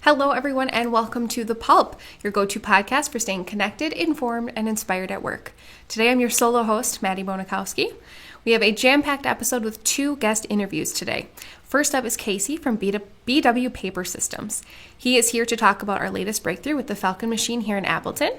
Hello, everyone, and welcome to The Pulp, your go-to podcast for staying connected, informed, and inspired at work. Today, I'm your solo host, Maddie Monikowski. We have a jam-packed episode with two guest interviews today. First up is Casey from BW Papersystems. He is here to talk about our latest breakthrough with the Falcon machine here in Appleton.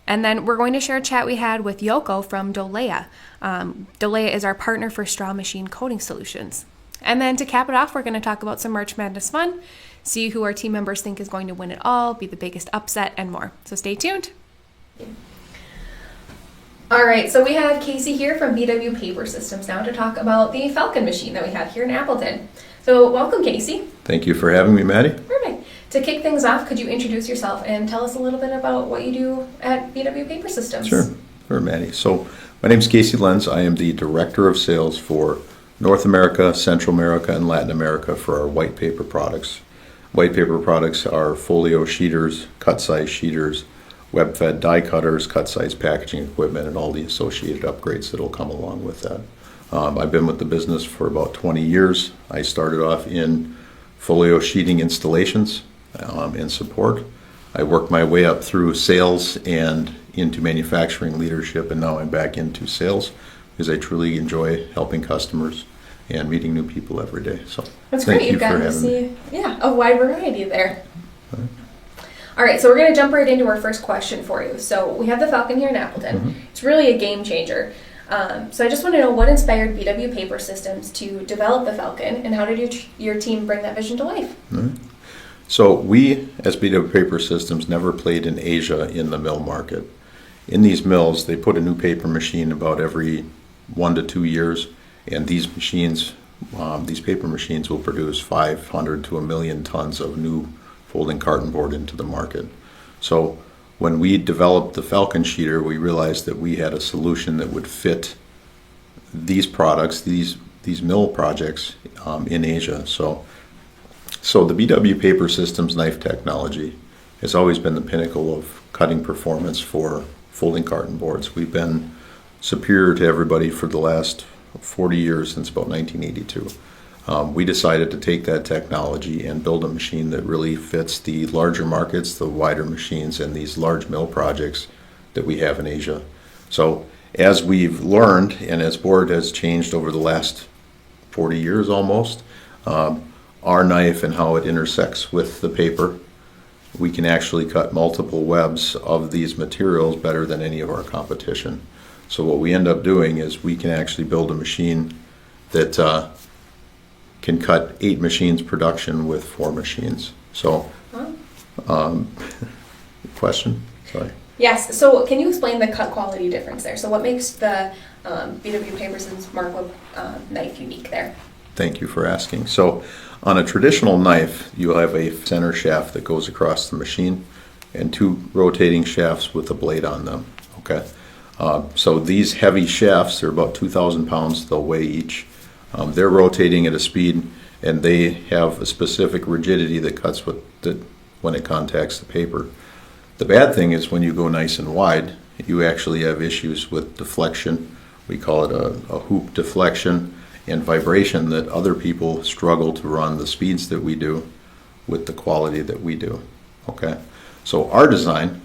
And then we're going to share a chat we had with Jouka from Dolea. Dolea is our partner for straw machine coating solutions. And then to cap it off, we're going to talk about some March Madness fun, see who our team members think is going to win it all, be the biggest upset, and more. So stay tuned. All right, so we have Casey here from BW Papersystems now to talk about the Falcon machine that we have here in Appleton. So welcome, Casey. Thank you for having me, Maddie. Perfect. To kick things off, could you introduce yourself and tell us a little bit about what you do at BW Papersystems? Sure, Maddie. So my name is Casey Lenz. I am the Director of Sales for North America, Central America, and Latin America for our white paper products. White paper products are folio sheeters, cut-size sheeters, web-fed die cutters, cut-size packaging equipment, and all the associated upgrades that will come along with that. I've been with the business for about 20 years. I started off in folio sheeting installations and support. I worked my way up through sales and into manufacturing leadership, and now I'm back into sales because I truly enjoy helping customers and meeting new people every day. So that's great. You've gotten to see a wide variety there. All right, so we're going to jump right into our first question for you. So we have the Falcon here in Appleton. Mm-hmm. It's really a game changer. So I just want to know what inspired BW Papersystems to develop the Falcon, and how did your team bring that vision to life? Mm-hmm. So we, as BW Papersystems, never played in Asia in the mill market. In these mills, they put a new paper machine about every 1 to 2 years, and these machines, these paper machines will produce 500 to 1 million tons of new folding carton board into the market. So when we developed the Falcon Sheeter, we realized that we had a solution that would fit these products, these mill projects in Asia. So the BW Papersystems knife technology has always been the pinnacle of cutting performance for folding carton boards. We've been superior to everybody for the last 40 years, since about 1982. We decided to take that technology and build a machine that really fits the larger markets, the wider machines, and these large mill projects that we have in Asia. So as we've learned, and as board has changed over the last 40 years almost, our knife and how it intersects with the paper, we can actually cut multiple webs of these materials better than any of our competition. So what we end up doing is we can actually build a machine that can cut 8 machines production with 4 machines. So, question? Sorry. Yes, so can you explain the cut quality difference there? So what makes the BW Papersystems Mark knife unique there? Thank you for asking. So on a traditional knife, you have a center shaft that goes across the machine and 2 rotating shafts with a blade on them. Okay. So these heavy shafts, they're about 2,000 pounds, they'll weigh each. They're rotating at a speed, and they have a specific rigidity that cuts when it contacts the paper. The bad thing is when you go nice and wide, you actually have issues with deflection. We call it a hoop deflection and vibration, that other people struggle to run the speeds that we do with the quality that we do. Okay, so our design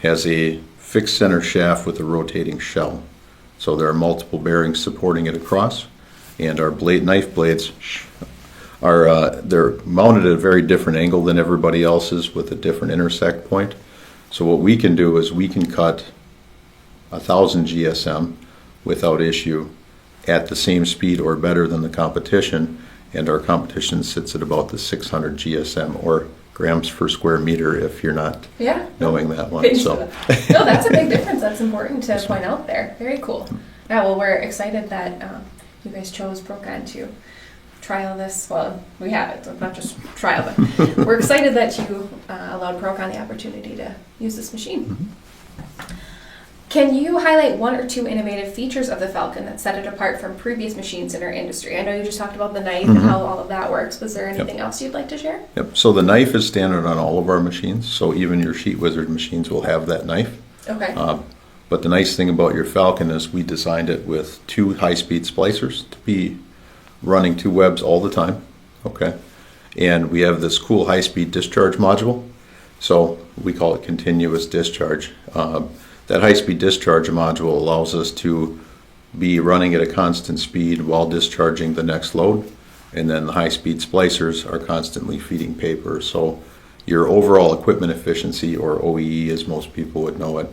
has a fixed center shaft with a rotating shell. So there are multiple bearings supporting it across, and our knife blades are they're mounted at a very different angle than everybody else's, with a different intersect point. So what we can do is we can cut 1,000 GSM without issue at the same speed or better than the competition, and our competition sits at about the 600 GSM, or grams per square meter, if you're not knowing that one. So no, that's a big difference. That's important to point out there. Very cool. Yeah, well, we're excited that you guys chose ProCon to trial this. Well, we have it, so not just trial, but we're excited that you allowed ProCon the opportunity to use this machine. Mm-hmm. Can you highlight 1 or 2 innovative features of the Falcon that set it apart from previous machines in our industry? I know you just talked about the knife and how all of that works. Was there anything else you'd like to share? Yep. So the knife is standard on all of our machines. So even your Sheet Wizard machines will have that knife. Okay. But the nice thing about your Falcon is we designed it with 2 high-speed splicers to be running 2 webs all the time. Okay. And we have this cool high-speed discharge module. So we call it continuous discharge. That high-speed discharge module allows us to be running at a constant speed while discharging the next load. And then the high-speed splicers are constantly feeding paper. So your overall equipment efficiency, or OEE as most people would know it,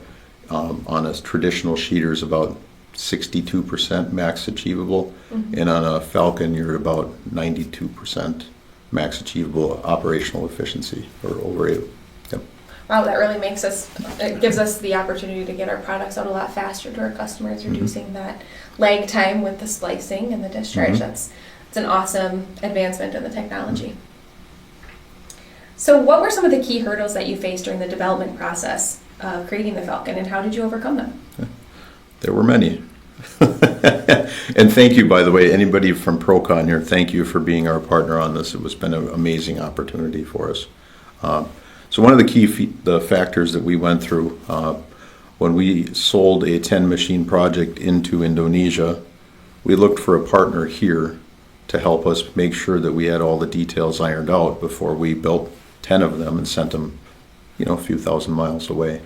on a traditional sheeter is about 62% max achievable. And on a Falcon, you're about 92% max achievable operational efficiency, or over 8. Yep. Wow, that really it gives us the opportunity to get our products out a lot faster to our customers, reducing that lag time with the splicing and the discharge. It's an awesome advancement in the technology. So what were some of the key hurdles that you faced during the development process of creating the Falcon, and how did you overcome them? There were many. And thank you, by the way, anybody from ProCon here, thank you for being our partner on this. It has been an amazing opportunity for us. So one of the key the factors that we went through when we sold a 10-machine project into Indonesia, we looked for a partner here to help us make sure that we had all the details ironed out before we built 10 of them and sent them, a few thousand miles away.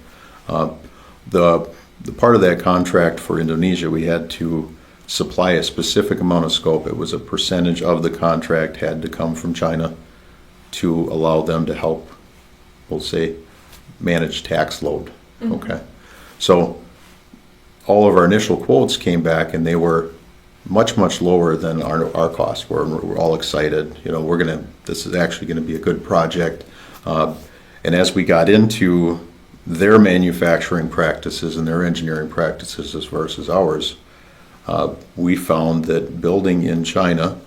The part of that contract for Indonesia, we had to supply a specific amount of scope. It was a percentage of the contract had to come from China to allow them to help, we'll say, manage tax load. Okay. So all of our initial quotes came back and they were much, much lower than our costs. We're all excited. This is actually going to be a good project. And as we got into their manufacturing practices and their engineering practices versus ours, we found that building in China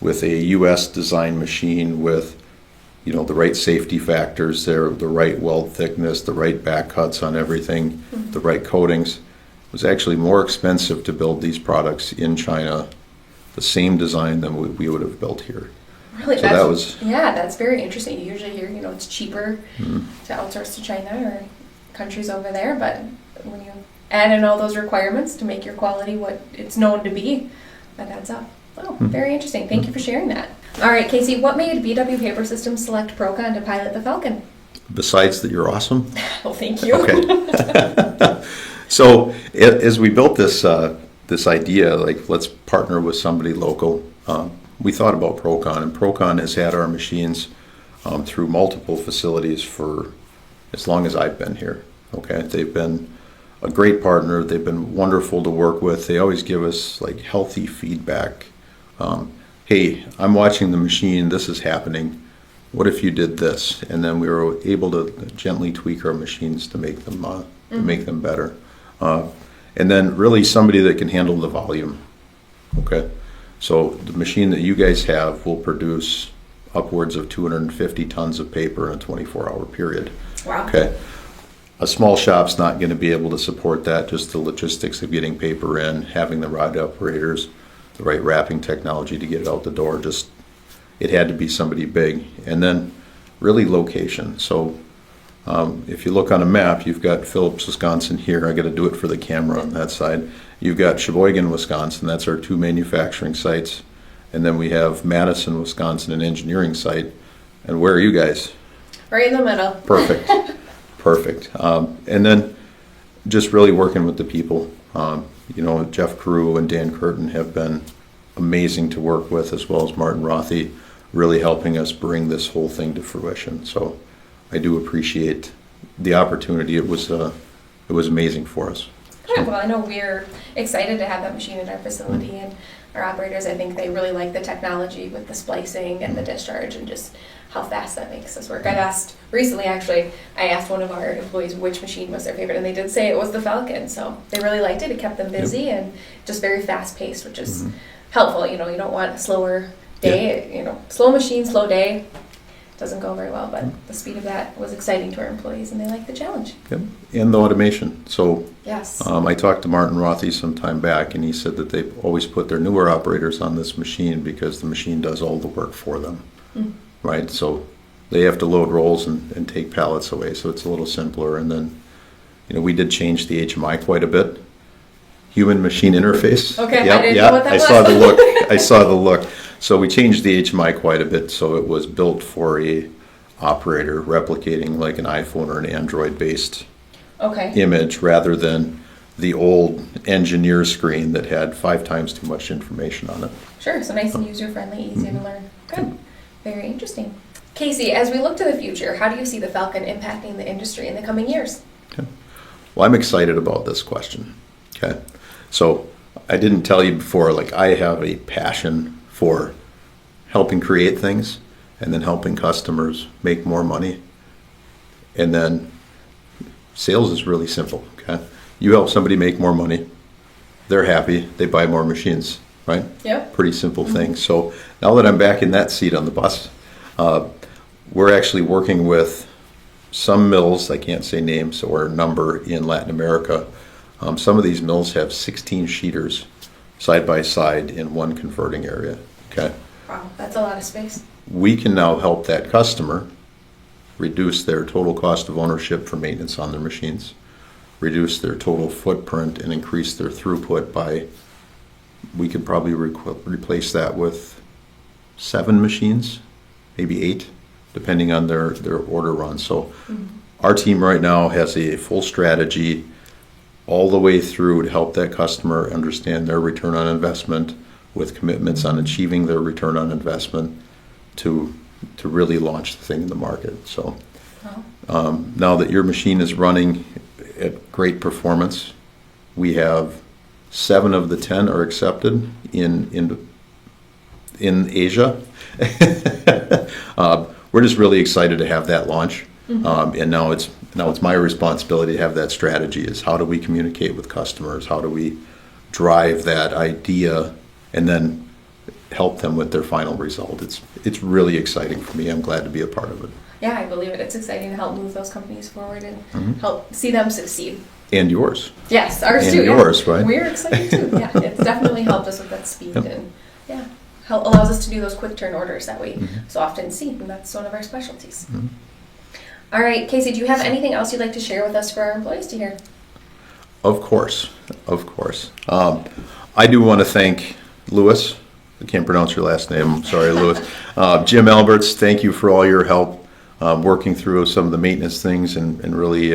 with a U.S. design machine with the right safety factors there, the right weld thickness, the right back cuts on everything, the right coatings, was actually more expensive to build these products in China, the same design than we would have built here. Really? So that's very interesting. You usually hear, it's cheaper to outsource to China or countries over there, but when you add in all those requirements to make your quality what it's known to be, that adds up. Oh, very interesting. Thank you for sharing that. All right, Casey, what made BW Papersystems select ProCon to pilot the Falcon? Besides that you're awesome. Well, thank you. Okay. So as we built this idea, let's partner with somebody local, we thought about ProCon, and ProCon has had our machines through multiple facilities for as long as I've been here. Okay, they've been a great partner. They've been wonderful to work with. They always give us healthy feedback. Hey, I'm watching the machine. This is happening. What if you did this? And then we were able to gently tweak our machines to make them better. And then really somebody that can handle the volume. Okay, so the machine that you guys have will produce upwards of 250 tons of paper in a 24-hour period. Wow. Okay. A small shop's not going to be able to support that, just the logistics of getting paper in, having the rod operators, the right wrapping technology to get it out the door. It had to be somebody big. And then really location. So if you look on a map, you've got Phillips, Wisconsin here. I got to do it for the camera on that side. You've got Sheboygan, Wisconsin. That's our 2 manufacturing sites. And then we have Madison, Wisconsin, an engineering site. And where are you guys? Right in the middle. Perfect. Perfect. And then just really working with the people. Jeff Carew and Dan Carton have been amazing to work with, as well as Martin Rothy, really helping us bring this whole thing to fruition. So I do appreciate the opportunity. It was amazing for us. Good. Well, I know we're excited to have that machine in our facility, and our operators, I think they really like the technology with the splicing and the discharge and just how fast that makes us work. I asked one of our employees which machine was their favorite, and they did say it was the Falcon, so they really liked it. It kept them busy and just very fast-paced, which is helpful. You don't want a slower day. Slow machine, slow day doesn't go very well, but the speed of that was exciting to our employees, and they liked the challenge. Yep, and the automation. So yes, I talked to Martin Rothy some time back, and he said that they always put their newer operators on this machine because the machine does all the work for them. Right, so they have to load rolls and take pallets away, so it's a little simpler. And then, we did change the HMI quite a bit. human machine interface. Okay, Yep, I didn't yep, know what that I was. saw the look. I saw the look. So we changed the HMI quite a bit, so it was built for a operator replicating like an iPhone or an Android-based Okay. image rather than the old engineer screen that had 5 times too much information on it. Sure, so nice and user-friendly, easy to learn. Good. Very interesting. Casey, as we look to the future, how do you see the Falcon impacting the industry in the coming years? Okay. Well, I'm excited about this question. Okay. So I didn't tell you before, like I have a passion for helping create things and then helping customers make more money. And then sales is really simple. Okay. You help somebody make more money, they're happy, they buy more machines, right? Yep. Pretty simple thing. So now that I'm back in that seat on the bus, we're actually working with some mills, I can't say names or number, in Latin America. Some of these mills have 16 sheeters side by side in one converting area. Okay. Wow, that's a lot of space. We can now help that customer reduce their total cost of ownership for maintenance on their machines, reduce their total footprint, and increase their throughput by, we could probably replace that with 7 machines, maybe 8, depending on their order run. So our team right now has a full strategy all the way through to help that customer understand their return on investment with commitments on achieving their return on investment to really launch the thing in the market. So now that your machine is running at great performance, we have 7 of the 10 are accepted in Asia. We're just really excited to have that launch, and now it's my responsibility to have that strategy. Is how do we communicate with customers? How do we drive that idea, and then help them with their final result? It's really exciting for me. I'm glad to be a part of it. Yeah, I believe it. It's exciting to help move those companies forward and help see them succeed. And yours. Yes, ours and too. Yours, yeah. right? We're excited too. Yeah, it's definitely helped us with that speed and allows us to do those quick turn orders that we so often see, and that's one of our specialties. All right, Casey, do you have anything else you'd like to share with us for our employees to hear? Of course. I do want to thank Louis. I can't pronounce your last name. I'm sorry, Louis. Jim Alberts, thank you for all your help working through some of the maintenance things and really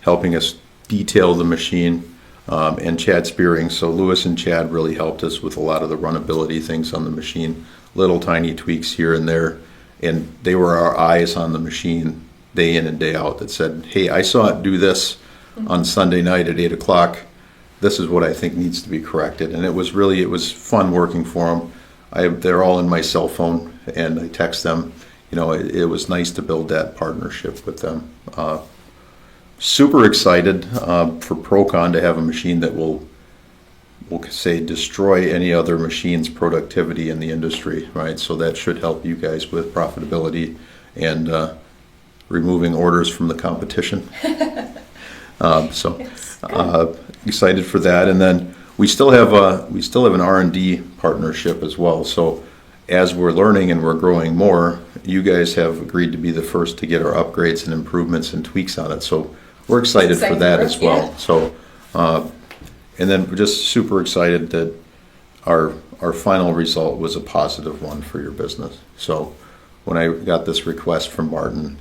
helping us detail the machine. And Chad Spearing. So Louis and Chad really helped us with a lot of the runnability things on the machine, little tiny tweaks here and there. And they were our eyes on the machine day in and day out that said, hey, I saw it do this on Sunday night at 8 o'clock. This is what I think needs to be corrected. And it was fun working for them. They're all in my cell phone and I text them. It was nice to build that partnership with them. Super excited for ProCon to have a machine that will say destroy any other machine's productivity in the industry, right? So that should help you guys with profitability and removing orders from the competition. Excited for that, and then we still have an R&D partnership as well. So as we're learning and we're growing more, you guys have agreed to be the first to get our upgrades and improvements and tweaks on it. So we're excited for that as well. Yeah. So, and then we're just super excited that our final result was a positive one for your business. So when I got this request from Martin,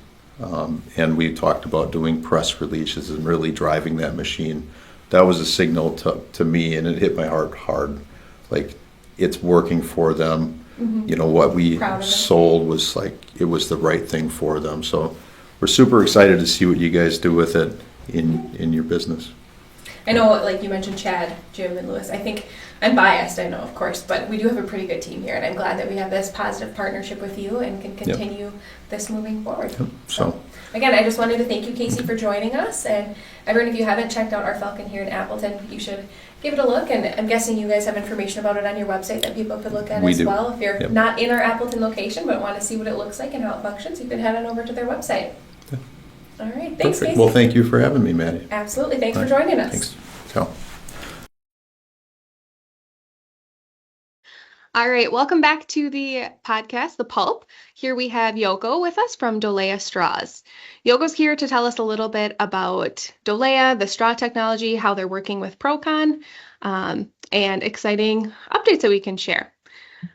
and we talked about doing press releases and really driving that machine, that was a signal to me, and it hit my heart hard. Like, it's working for them. What we sold was it was the right thing for them. So we're super excited to see what you guys do with it in your business. I know, like you mentioned, Chad, Jim, and Louis. I think I'm biased, I know, of course, but we do have a pretty good team here, and I'm glad that we have this positive partnership with you and can continue this moving forward. So, again, I just wanted to thank you, Casey, for joining us. And everyone, if you haven't checked out our Falcon here in Appleton, you should give it a look. And I'm guessing you guys have information about it on your website that people could look at as well. If you're not in our Appleton location but want to see what it looks like and how it functions, you can head on over to their website. All right. Thanks, Casey. Well, thank you for having me, Maddie. Absolutely. Thanks for joining us. Thanks. Ciao. All right, welcome back to the podcast, The Pulp. Here we have Yoko with us from Dolea Straws. Yoko's here to tell us a little bit about Dolea, the straw technology, how they're working with ProCon, and exciting updates that we can share.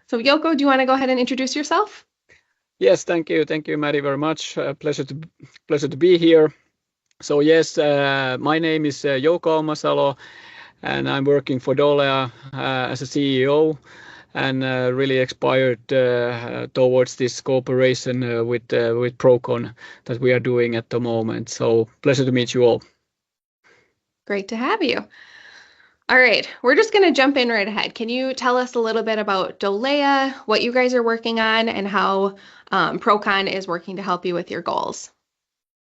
So Yoko, do you want to go ahead and introduce yourself? Yes, thank you, Maddie, very much. Pleasure to be here. So yes, my name is Jouka Masalo, and I'm working for Dolea as a CEO, and really inspired towards this cooperation with ProCon that we are doing at the moment. So pleasure to meet you all. Great to have you. All right, we're just going to jump in right ahead. Can you tell us a little bit about Dolea, what you guys are working on, and how ProCon is working to help you with your goals?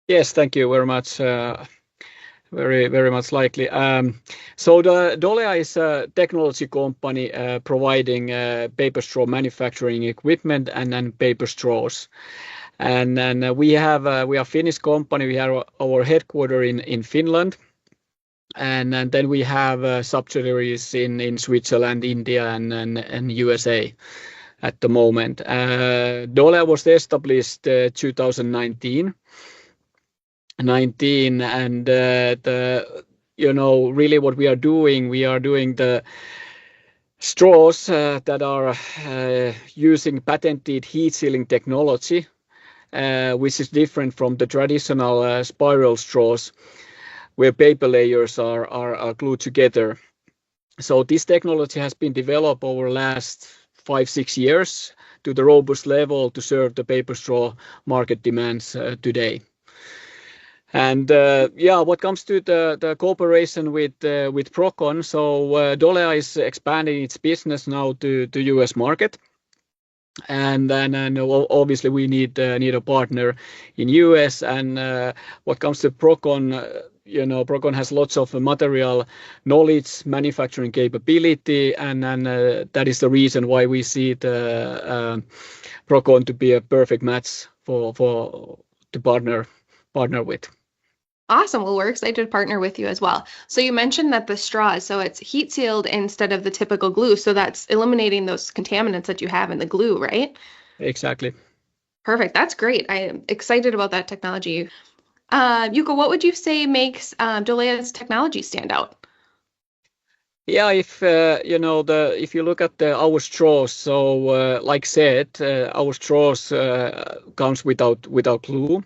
Yes, thank you very much. Very much likely. So the Dolea is a technology company providing paper straw manufacturing equipment and paper straws. And then we are a Finnish company. We have our headquarters in Finland. And then we have subsidiaries in Switzerland, India, and USA at the moment. Dolea was established 2019. And really what we are doing the straws that are using patented heat sealing technology, which is different from the traditional spiral straws where paper layers are glued together. So this technology has been developed over the last 5-6 years to the robust level to serve the paper straw market demands today. And what comes to the cooperation with ProCon, so Dolea is expanding its business now to US market. And then obviously we need a partner in US. And what comes to ProCon, ProCon has lots of material knowledge, manufacturing capability, and that is the reason why we see the ProCon to be a perfect match for to partner with. Awesome. Well, we're excited to partner with you as well. So you mentioned that the straws, so it's heat sealed instead of the typical glue. So that's eliminating those contaminants that you have in the glue, right? Exactly. Perfect. That's great. I'm excited about that technology. Yuko, what would you say makes Dolea's technology stand out? Yeah, if if you look at our straws, so like said, our straws comes without glue.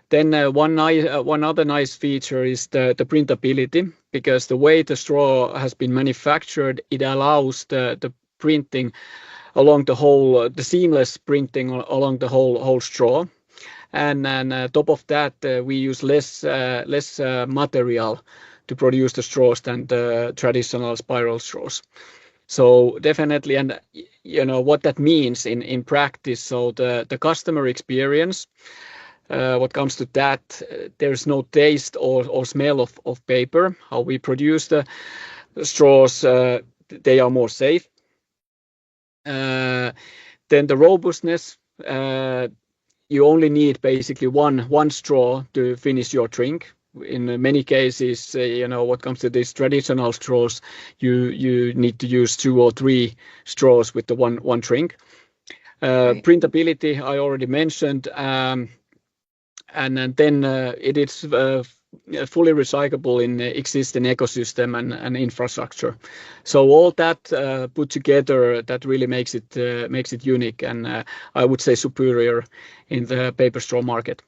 Then one other nice feature is the printability, because the way the straw has been manufactured, it allows the printing along the whole, the seamless printing along the whole straw. And top of that, we use less material to produce the straws than the traditional spiral straws. So definitely, and what that means in practice. So the customer experience. What comes to that, there's no taste or smell of paper. How we produce the straws, they are more safe. Then the robustness, you only need basically one straw to finish your drink. In many cases, what comes to these traditional straws, you need to use 2 or 3 straws with the one drink. Right. Printability, I already mentioned. And then it is fully recyclable in the existing ecosystem and infrastructure. So all that put together, that really makes it unique, and I would say superior in the paper straw market.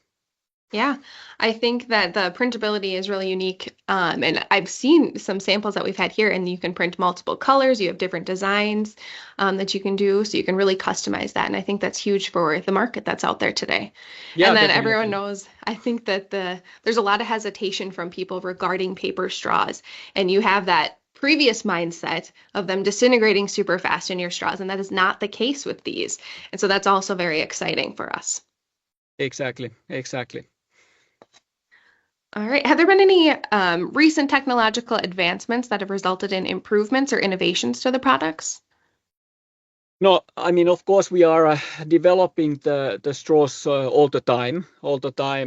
Yeah, I think that the printability is really unique. And I've seen some samples that we've had here, and you can print multiple colors. You have different designs that you can do, so you can really customize that. And I think that's huge for the market that's out there today. Yeah, And then definitely. everyone knows, I think that there's a lot of hesitation from people regarding paper straws, and you have that previous mindset of them disintegrating super fast in your straws, and that is not the case with these. And so that's also very exciting for us. Exactly. All right. Have there been any recent technological advancements that have resulted in improvements or innovations to the products? No, I mean, of course, we are developing the straws all the time,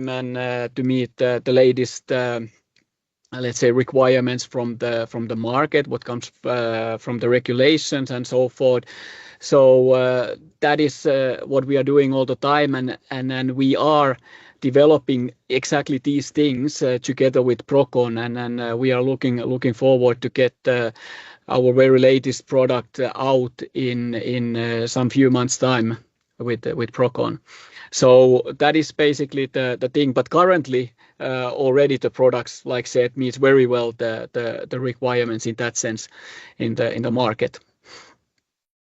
and to meet the latest, let's say, requirements from the market, what comes from the regulations and so forth. So that is what we are doing all the time, and then we are developing exactly these things together with ProCon, and we are looking forward to get our very latest product out in some few months' time with ProCon. So that is basically the thing. But currently, already the products, like said, meets very well the requirements in that sense in the market.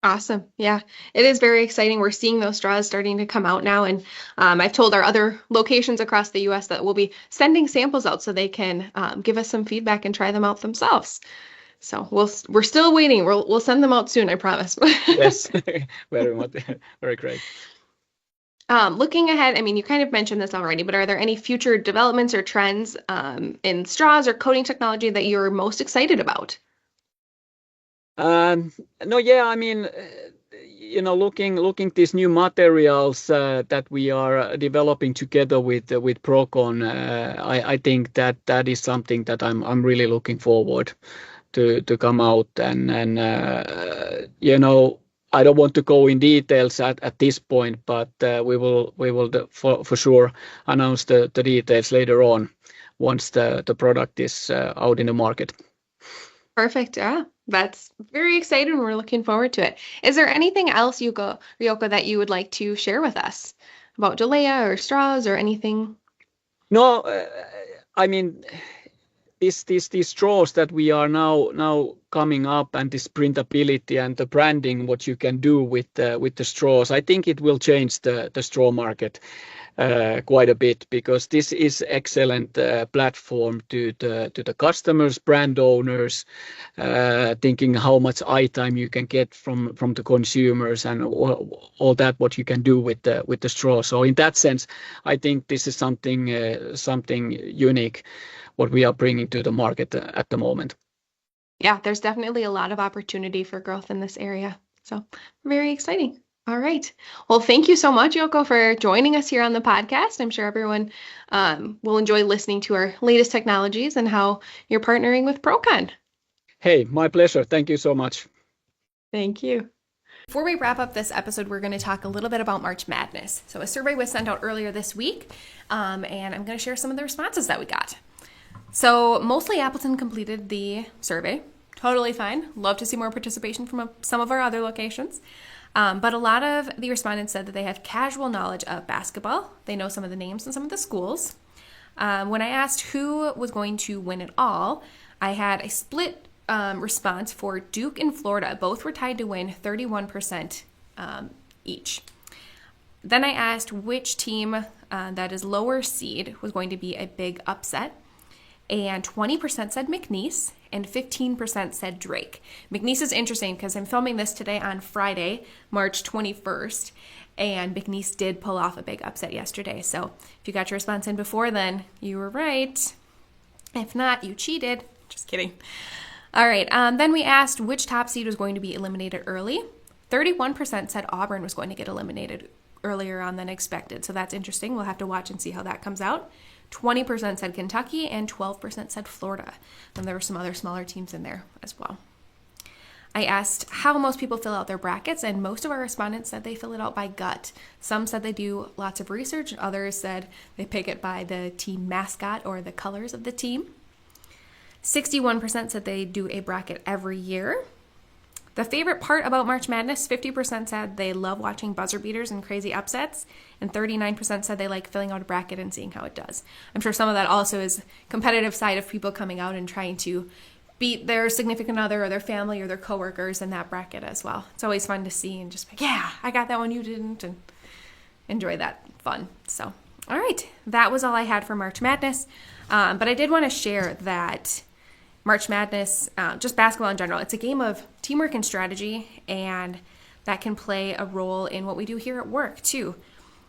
Awesome. Yeah, it is very exciting. We're seeing those straws starting to come out now. And I've told our other locations across the US that we'll be sending samples out so they can give us some feedback and try them out themselves. So we're still waiting. We'll send them out soon, I promise. Yes, very much. Very great. Looking ahead, I mean, you kind of mentioned this already, but are there any future developments or trends in straws or coating technology that you're most excited about? No, yeah, I mean, looking these new materials that we are developing together with ProCon, I think that is something that I'm really looking forward to come out, and I don't want to go in details at this point, but we will for sure announce the details later on once the product is out in the market. Perfect. Yeah, that's very exciting. We're looking forward to it. Is there anything else, Jouka, that you would like to share with us about Dolea or straws or anything? No, I mean, these straws that we are now coming up, and this printability and the branding, what you can do with the straws, I think it will change the straw market quite a bit, because this is excellent platform to the customers, brand owners, thinking how much eye time you can get from the consumers, and all that what you can do with the straw. So in that sense, I think this is something unique what we are bringing to the market at the moment. Yeah, there's definitely a lot of opportunity for growth in this area. So very exciting. All right. Well, thank you so much, Jouka, for joining us here on the podcast. I'm sure everyone will enjoy listening to our latest technologies and how you're partnering with ProCon. Hey, my pleasure. Thank you so much. Thank you. Before we wrap up this episode, we're going to talk a little bit about March Madness. So a survey was sent out earlier this week, and I'm going to share some of the responses that we got. So mostly Appleton completed the survey. Totally fine. Love to see more participation from some of our other locations. But a lot of the respondents said that they have casual knowledge of basketball. They know some of the names and some of the schools. When I asked who was going to win it all, I had a split response for Duke and Florida. Both were tied to win 31% each. Then I asked which team that is lower seed was going to be a big upset. And 20% said McNeese, and 15% said Drake. McNeese is interesting because I'm filming this today on Friday, March 21st, and McNeese did pull off a big upset yesterday. So if you got your response in before then, you were right. If not, you cheated. Just kidding. All right, then we asked which top seed was going to be eliminated early. 31% said Auburn was going to get eliminated earlier on than expected, so that's interesting. We'll have to watch and see how that comes out. 20% said Kentucky, and 12% said Florida. And there were some other smaller teams in there as well. I asked how most people fill out their brackets, and most of our respondents said they fill it out by gut. Some said they do lots of research, others said they pick it by the team mascot or the colors of the team. 61% said they do a bracket every year. The favorite part about March Madness, 50% said they love watching buzzer beaters and crazy upsets, and 39% said they like filling out a bracket and seeing how it does. I'm sure some of that also is competitive side of people coming out and trying to beat their significant other or their family or their coworkers in that bracket as well. It's always fun to see and just be like, yeah, I got that one, you didn't, and enjoy that fun. So, all right, that was all I had for March Madness, but I did want to share that March Madness, just basketball in general, it's a game of teamwork and strategy, and that can play a role in what we do here at work, too.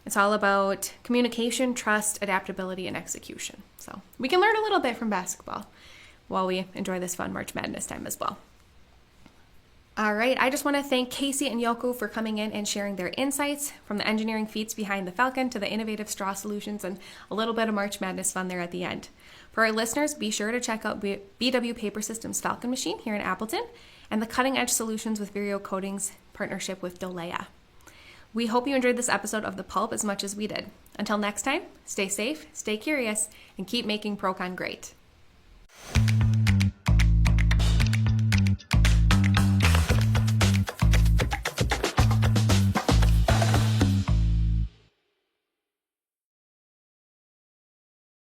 It's all about communication, trust, adaptability, and execution. So we can learn a little bit from basketball while we enjoy this fun March Madness time as well. All right, I just want to thank Casey and Jouka for coming in and sharing their insights, from the engineering feats behind the Falcon to the innovative straw solutions, and a little bit of March Madness fun there at the end. For our listeners, be sure to check out BW Papersystems Falcon machine here in Appleton, and the cutting-edge solutions with Vireo coatings partnership with Dolea. We hope you enjoyed this episode of The Pulp as much as we did. Until next time, stay safe, stay curious, and keep making ProCon great.